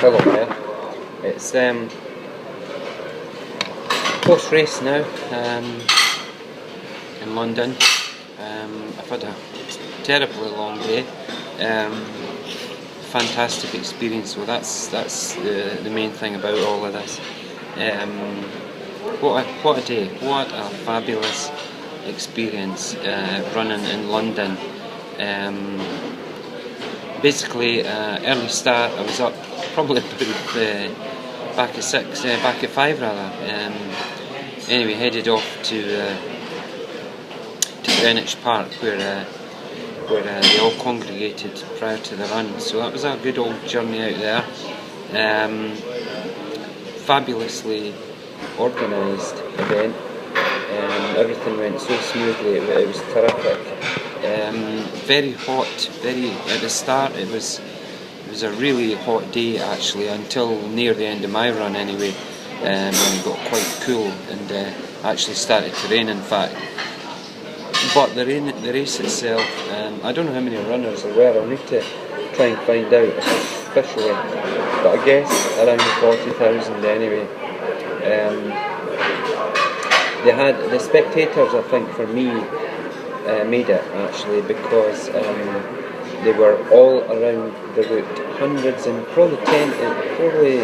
Hello there. It's post race now in London. I've had a terribly long day. Fantastic experience. So that's the main thing about all of this. What a day! What a fabulous experience running in London. Basically, early start. I was up probably about back at 5 rather. Anyway, headed off to Greenwich Park where they all congregated prior to the run. So that was a good old journey out there. Fabulously organised event. Everything went so smoothly. It was terrific. Very hot. At the start, it was a really hot day actually, until near the end of my run anyway, when it got quite cool and actually started to rain in fact. But the race itself, I don't know how many runners there were. I'll need to try and find out officially, but I guess around 40,000 anyway. They had the spectators, I think, for me, made it actually, because they were all around the route, hundreds and probably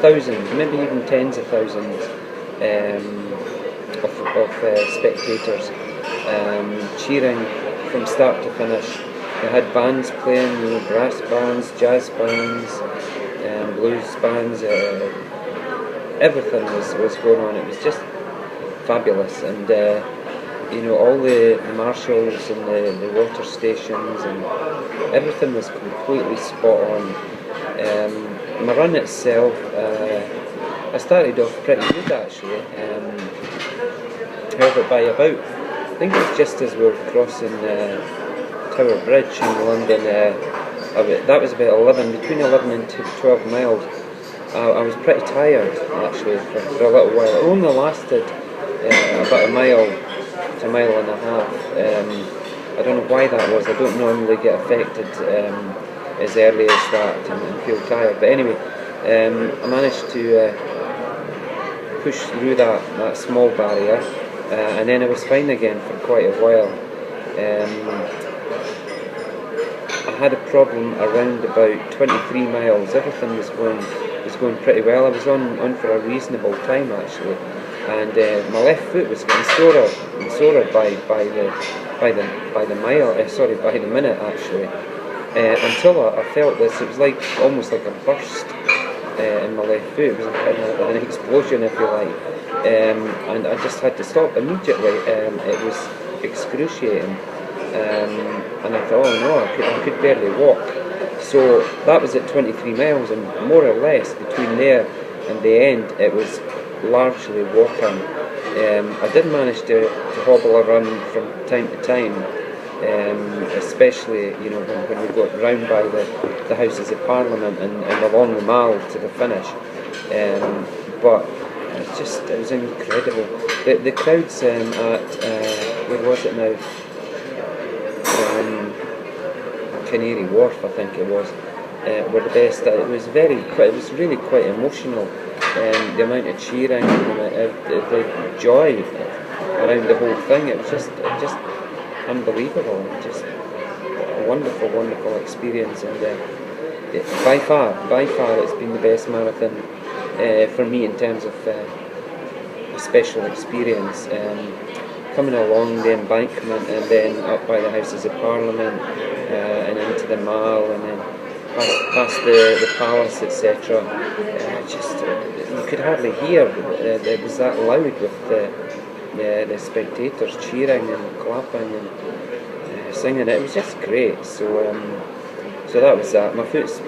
thousands, maybe even tens of thousands of spectators cheering from start to finish. They had bands playing, brass bands, jazz bands, blues bands. Everything was going on. It was just fabulous, and all the marshals and the water stations and everything was completely spot on. My run itself, I started off pretty good actually. However, by about, I think it was just as we were crossing Tower Bridge in London, that was about between 11 and 12 miles. I was pretty tired actually for a little while. It only lasted about a mile to a mile and a half. I don't know why that was. I don't normally get affected as early as that and feel tired. But anyway, I managed to push through that small barrier, and then I was fine again for quite a while. I had a problem around about 23 miles. Everything was going pretty well. I was on for a reasonable time actually, and my left foot was getting sorer by the minute actually, until I felt this. It was almost like a burst in my left foot. It was an explosion, if you like, and I just had to stop immediately. It was excruciating, and I thought, oh no, I could barely walk. So that was at 23 miles, and more or less between there and the end it was largely walking. I did manage to hobble around from time to time, especially when we got round by the Houses of Parliament and along the Mall to the finish. But it was incredible. The crowds at where was it now? Canary Wharf, I think it was, were the best. It was really quite emotional. The amount of cheering and the joy around the whole thing. It was just unbelievable. Just a wonderful experience. And by far, it's been the best marathon for me in terms of a special experience. Coming along the embankment and then up by the Houses of Parliament and into the Mall and then past the Palace, etc. You could hardly hear. It was that loud with the spectators cheering and clapping and singing. It was just great. So that was that. My foot's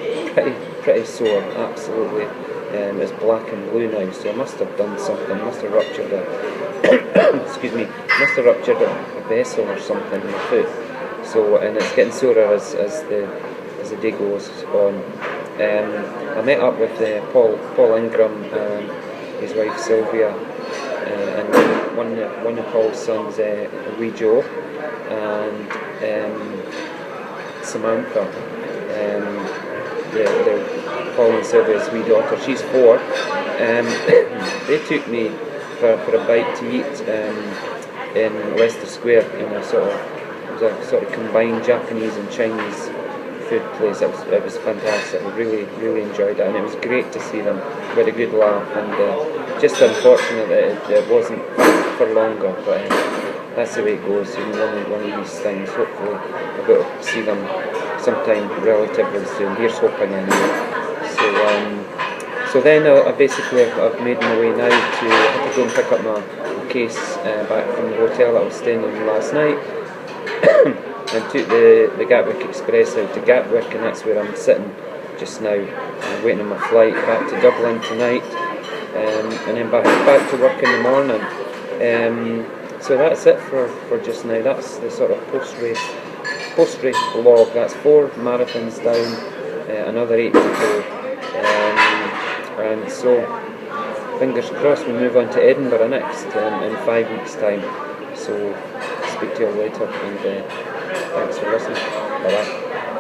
pretty sore, absolutely. It's black and blue now, so I must have done something. Must have ruptured a vessel or something in my foot. So, and it's getting sorer as the day goes on. I met up with Paul Ingram, his wife Sylvia, and one of Paul's sons, wee Joe, and Samantha. They're Paul and Sylvia's wee daughter, she's 4. They took me for a bite to eat in Leicester Square in a sort of, it was a sort of combined Japanese and Chinese food place. It was fantastic. I really enjoyed it, and it was great to see them. We had a good laugh, and just unfortunate that it wasn't for longer, but that's the way it goes. You know, one of these things. Hopefully I'll be able to see them sometime relatively soon. Here's hoping anyway. So then I've made my way now to, I had to go and pick up my case back from the hotel that I was staying in last night. And took the Gatwick Express out to Gatwick, and that's where I'm sitting just now, waiting on my flight back to Dublin tonight, and then back to work in the morning. So that's it for just now. That's the sort of post-race vlog. That's 4 marathons down, another 8 to go, and so fingers crossed we move on to Edinburgh next in 5 weeks' time. So speak to you all later, and thanks for listening. Bye bye.